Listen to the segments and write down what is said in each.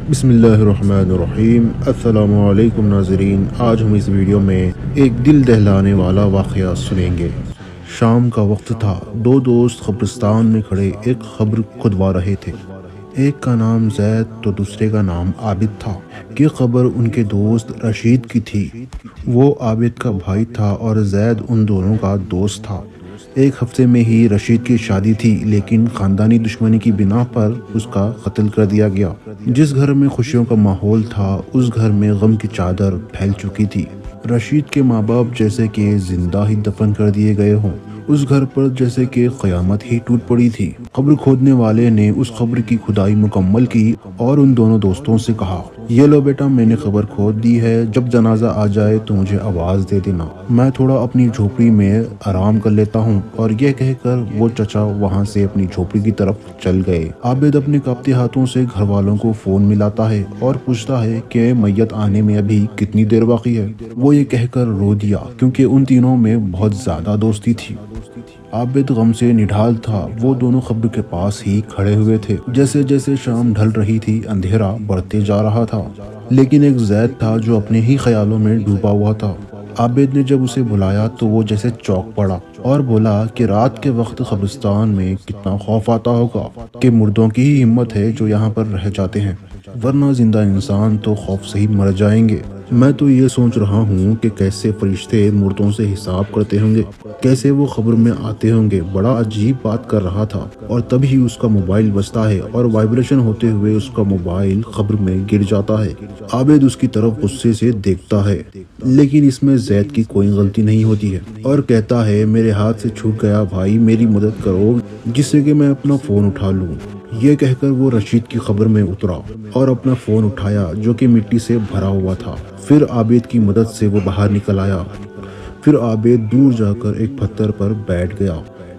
بسم اللہ الرحمن الرحیم۔ السلام علیکم ناظرین، آج ہم اس ویڈیو میں ایک دل دہلانے والا واقعہ سنیں گے۔ شام کا وقت تھا، دو دوست قبرستان میں کھڑے ایک قبر کھدوا رہے تھے۔ ایک کا نام زید تو دوسرے کا نام عابد تھا۔ یہ قبر ان کے دوست رشید کی تھی۔ وہ عابد کا بھائی تھا اور زید ان دونوں کا دوست تھا۔ ایک ہفتے میں ہی رشید کی شادی تھی، لیکن خاندانی دشمنی کی بنا پر اس کا قتل کر دیا گیا۔ جس گھر میں خوشیوں کا ماحول تھا، اس گھر میں غم کی چادر پھیل چکی تھی۔ رشید کے ماں باپ جیسے کہ زندہ ہی دفن کر دیے گئے ہوں۔ اس گھر پر جیسے کہ قیامت ہی ٹوٹ پڑی تھی۔ قبر کھودنے والے نے اس قبر کی کھدائی مکمل کی اور ان دونوں دوستوں سے کہا، یہ لو بیٹا، میں نے قبر کھود دی ہے، جب جنازہ آ جائے تو مجھے آواز دے دینا، میں تھوڑا اپنی جھوپڑی میں آرام کر لیتا ہوں۔ اور یہ کہہ کر وہ چچا وہاں سے اپنی جھوپڑی کی طرف چل گئے۔ عابد اپنے کانپتے ہاتھوں سے گھر والوں کو فون ملاتا ہے اور پوچھتا ہے کہ میت آنے میں ابھی کتنی دیر باقی ہے۔ وہ یہ کہہ کر رو دیا کیونکہ ان تینوں میں بہت زیادہ دوستی تھی۔ عابد غم سے نڈھال تھا۔ وہ دونوں قبر کے پاس ہی کھڑے ہوئے تھے۔ جیسے جیسے شام ڈھل رہی تھی، اندھیرا بڑھتے جا رہا تھا، لیکن ایک زید تھا جو اپنے ہی خیالوں میں ڈوبا ہوا تھا۔ عابد نے جب اسے بلایا تو وہ جیسے چونک پڑا اور بولا کہ رات کے وقت قبرستان میں کتنا خوف آتا ہوگا، کہ مردوں کی ہی ہمت ہے جو یہاں پر رہ جاتے ہیں، ورنہ زندہ انسان تو خوف سے ہی مر جائیں گے۔ میں تو یہ سوچ رہا ہوں کہ کیسے فرشتے مردوں سے حساب کرتے ہوں گے، کیسے وہ قبر میں آتے ہوں گے۔ بڑا عجیب بات کر رہا تھا اور تبھی اس کا موبائل بجتا ہے اور وائبریشن ہوتے ہوئے اس کا موبائل قبر میں گر جاتا ہے۔ عابد اس کی طرف غصے سے دیکھتا ہے، لیکن اس میں زید کی کوئی غلطی نہیں ہوتی ہے، اور کہتا ہے، میرے ہاتھ سے چھوٹ گیا بھائی، میری مدد کرو جس سے کہ میں اپنا فون اٹھا لوں۔ یہ کہہ کر وہ رشید کی قبر میں اترا اور اپنا فون اٹھایا جو کہ مٹی سے بھرا ہوا تھا۔ پھر عابد کی مدد سے وہ باہر نکل آیا۔ پھر عابد دور جا کر ایک پتھر پر بیٹھ گیا۔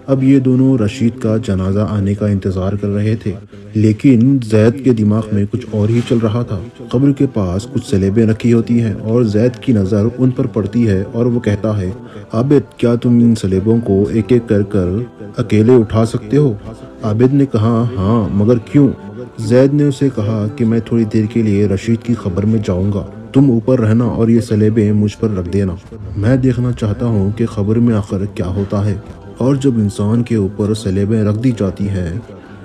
اب یہ دونوں رشید کا جنازہ آنے کا انتظار کر رہے تھے، لیکن زید کے دماغ میں کچھ اور ہی چل رہا تھا۔ قبر کے پاس کچھ سلیبیں رکھی ہوتی ہیں اور زید کی نظر ان پر پڑتی ہے اور وہ کہتا ہے، عابد کیا تم ان سلیبوں کو ایک ایک کر کر اکیلے اٹھا سکتے ہو؟ عابد نے کہا، ہاں، مگر کیوں؟ زید نے اسے کہا کہ میں تھوڑی دیر کے لیے رشید کی قبر میں جاؤں گا، تم اوپر رہنا اور یہ سلیبیں مجھ پر رکھ دینا، میں دیکھنا چاہتا ہوں کہ قبر میں آخر کیا ہوتا ہے، اور جب انسان کے اوپر سلیبیں رکھ دی جاتی ہیں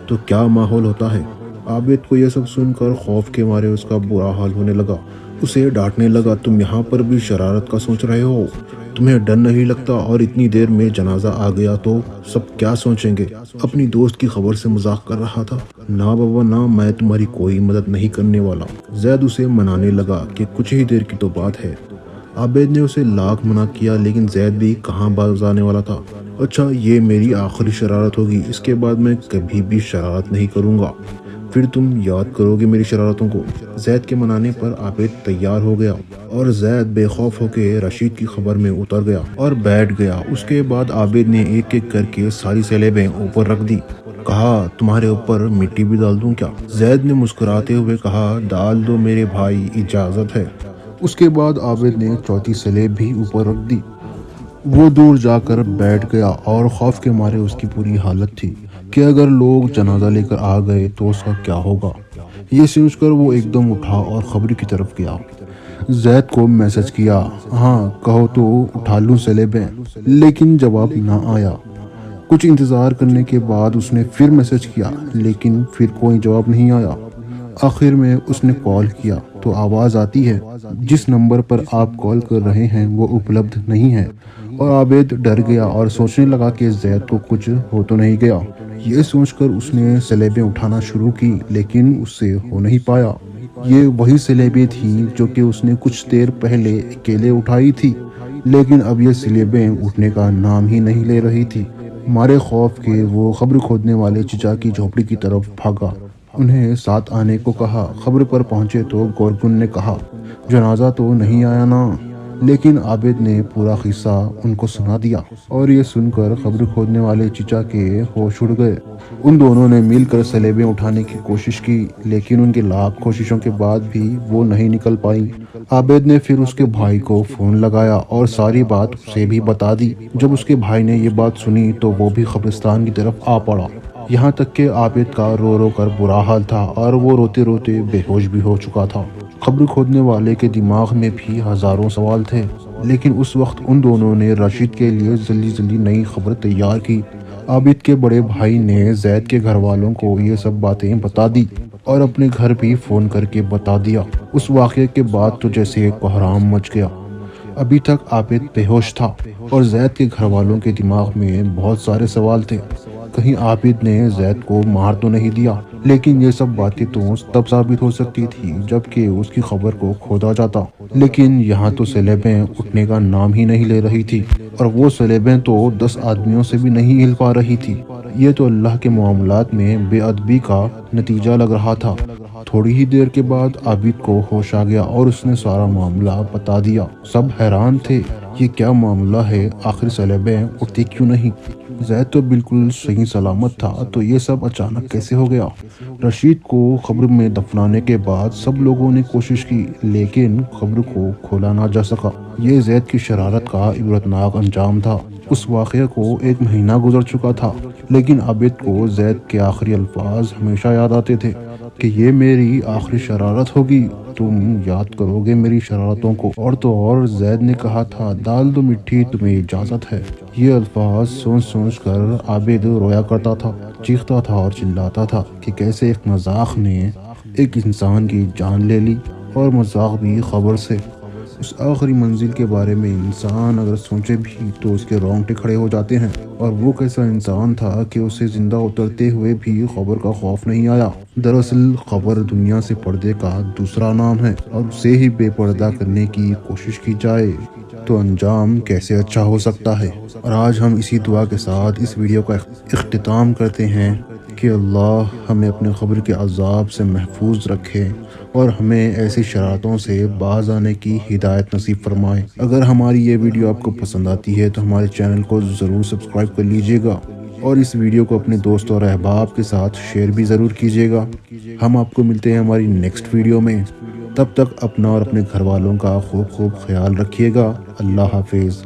تو کیا ماحول ہوتا ہے۔ عابد کو یہ سب سن کر خوف کے مارے اس کا برا حال ہونے لگا۔ اسے ڈانٹنے لگا، تم یہاں پر بھی شرارت کا سوچ رہے ہو، تمہیں ڈر نہیں لگتا؟ اور اتنی دیر میں جنازہ آ گیا تو سب کیا سوچیں گے؟ اپنی دوست کی خبر سے مذاق کر رہا تھا۔ نہ بابا نہ، میں تمہاری کوئی مدد نہیں کرنے والا۔ زید اسے منانے لگا کہ کچھ ہی دیر کی تو بات ہے۔ عابد نے اسے لاکھ منع کیا، لیکن زید بھی کہاں باز آنے والا تھا۔ اچھا، یہ میری آخری شرارت ہوگی، اس کے بعد میں کبھی بھی شرارت نہیں کروں گا، پھر تم یاد کرو گے میری شرارتوں کو۔ زید کے منانے پر عابد تیار ہو گیا اور زید بے خوف ہو کے رشید کی خبر میں اتر گیا اور بیٹھ گیا۔ اس کے بعد عابد نے ایک ایک کر کے ساری سلیبیں اوپر رکھ دی۔ کہا، تمہارے اوپر مٹی بھی ڈال دوں کیا؟ زید نے مسکراتے ہوئے کہا، ڈال دو میرے بھائی، اجازت ہے۔ اس کے بعد عابد نے چوتھی سلیب بھی اوپر رکھ دی۔ وہ دور جا کر بیٹھ گیا اور خوف کے مارے اس کی پوری حالت تھی کہ اگر لوگ جنازہ لے کر آ گئے تو اس کا کیا ہوگا۔ یہ سوچ کر وہ ایک دم اٹھا اور قبر کی طرف گیا۔ زید کو میسج کیا، ہاں کہو تو اٹھا لوں سلیبیں، لیکن جواب نہ آیا۔ کچھ انتظار کرنے کے بعد اس نے پھر میسج کیا، لیکن پھر کوئی جواب نہیں آیا۔ آخر میں اس نے کال کیا تو آواز آتی ہے، جس نمبر پر آپ کال کر رہے ہیں وہ اپلبدھ نہیں ہے۔ اور عابد ڈر گیا اور سوچنے لگا کہ زید کو کچھ ہو تو نہیں گیا۔ یہ سوچ کر اس نے سلیبیں اٹھانا شروع کی، لیکن اس سے ہو نہیں پایا۔ یہ وہی سلیبیں تھیں جو کہ اس نے کچھ دیر پہلے اکیلے اٹھائی تھی، لیکن اب یہ سلیبیں اٹھنے کا نام ہی نہیں لے رہی تھی۔ مارے خوف کے وہ قبر کھودنے والے چچا کی جھوپڑی کی طرف بھاگا۔ انہیں ساتھ آنے کو کہا۔ قبر پر پہنچے تو گورکن نے کہا، جنازہ تو نہیں آیا نا؟ لیکن عابد نے پورا قصہ ان کو سنا دیا، اور یہ سن کر قبر کھودنے والے چچا کے ہوش اڑ گئے۔ ان دونوں نے مل کر سلیبیں اٹھانے کی کوشش کی، لیکن ان کی لاکھ کوششوں کے بعد بھی وہ نہیں نکل پائی۔ عابد نے پھر اس کے بھائی کو فون لگایا اور ساری بات اسے بھی بتا دی۔ جب اس کے بھائی نے یہ بات سنی تو وہ بھی قبرستان کی طرف آ پڑا۔ یہاں تک کہ عابد کا رو رو کر برا حال تھا اور وہ روتے روتے بے ہوش بھی ہو چکا تھا۔ قبر کھودنے والے کے دماغ میں بھی ہزاروں سوال تھے، لیکن اس وقت ان دونوں نے راشد کے لیے جلدی جلدی نئی خبر تیار کی۔ عابد کے بڑے بھائی نے زید کے گھر والوں کو یہ سب باتیں بتا دی اور اپنے گھر بھی فون کر کے بتا دیا۔ اس واقعے کے بعد تو جیسے ایک کوہرام مچ گیا۔ ابھی تک عابد بے ہوش تھا اور زید کے گھر والوں کے دماغ میں بہت سارے سوال تھے۔ کہیں عابد نے زید کو مار تو نہیں دیا، لیکن یہ سب باتیں تو تب ثابت ہو سکتی تھی جب کہ اس کی خبر کو کھودا جاتا، لیکن یہاں تو سلیبیں اٹھنے کا نام ہی نہیں لے رہی تھی، اور وہ سلیبیں تو 10 آدمیوں سے بھی نہیں ہل پا رہی تھی۔ یہ تو اللہ کے معاملات میں بے ادبی کا نتیجہ لگ رہا تھا۔ تھوڑی ہی دیر کے بعد عابد کو ہوش آ گیا اور اس نے سارا معاملہ بتا دیا۔ سب حیران تھے، یہ کیا معاملہ ہے، آخر سلیبیں اٹھتی کیوں نہیں؟ زید تو بالکل صحیح سلامت تھا، تو یہ سب اچانک کیسے ہو گیا؟ رشید کو قبر میں دفنانے کے بعد سب لوگوں نے کوشش کی، لیکن قبر کو کھولا نہ جا سکا۔ یہ زید کی شرارت کا عبرتناک انجام تھا۔ اس واقعے کو 1 مہینہ گزر چکا تھا، لیکن عابد کو زید کے آخری الفاظ ہمیشہ یاد آتے تھے کہ یہ میری آخری شرارت ہوگی، تم یاد کرو گے میری شرارتوں کو۔ اور تو اور زید نے کہا تھا، دال دو مٹھی تمہیں اجازت ہے۔ یہ الفاظ سوچ سوچ کر عابد رویا کرتا تھا، چیختا تھا اور چلاتا تھا کہ کیسے ایک مذاق نے ایک انسان کی جان لے لی، اور مذاق بھی خبر سے۔ اس آخری منزل کے بارے میں انسان اگر سوچے بھی تو اس کے رونگٹے کھڑے ہو جاتے ہیں، اور وہ کیسا انسان تھا کہ اسے زندہ اترتے ہوئے بھی قبر کا خوف نہیں آیا۔ دراصل قبر دنیا سے پردے کا دوسرا نام ہے، اور اسے ہی بے پردہ کرنے کی کوشش کی جائے تو انجام کیسے اچھا ہو سکتا ہے۔ اور آج ہم اسی دعا کے ساتھ اس ویڈیو کا اختتام کرتے ہیں کہ اللہ ہمیں اپنے قبر کے عذاب سے محفوظ رکھے اور ہمیں ایسی شرارتوں سے باز آنے کی ہدایت نصیب فرمائے۔ اگر ہماری یہ ویڈیو آپ کو پسند آتی ہے تو ہمارے چینل کو ضرور سبسکرائب کر لیجیے گا، اور اس ویڈیو کو اپنے دوستوں اور احباب کے ساتھ شیئر بھی ضرور کیجیے گا۔ ہم آپ کو ملتے ہیں ہماری نیکسٹ ویڈیو میں، تب تک اپنا اور اپنے گھر والوں کا خوب خیال رکھیے گا۔ اللہ حافظ۔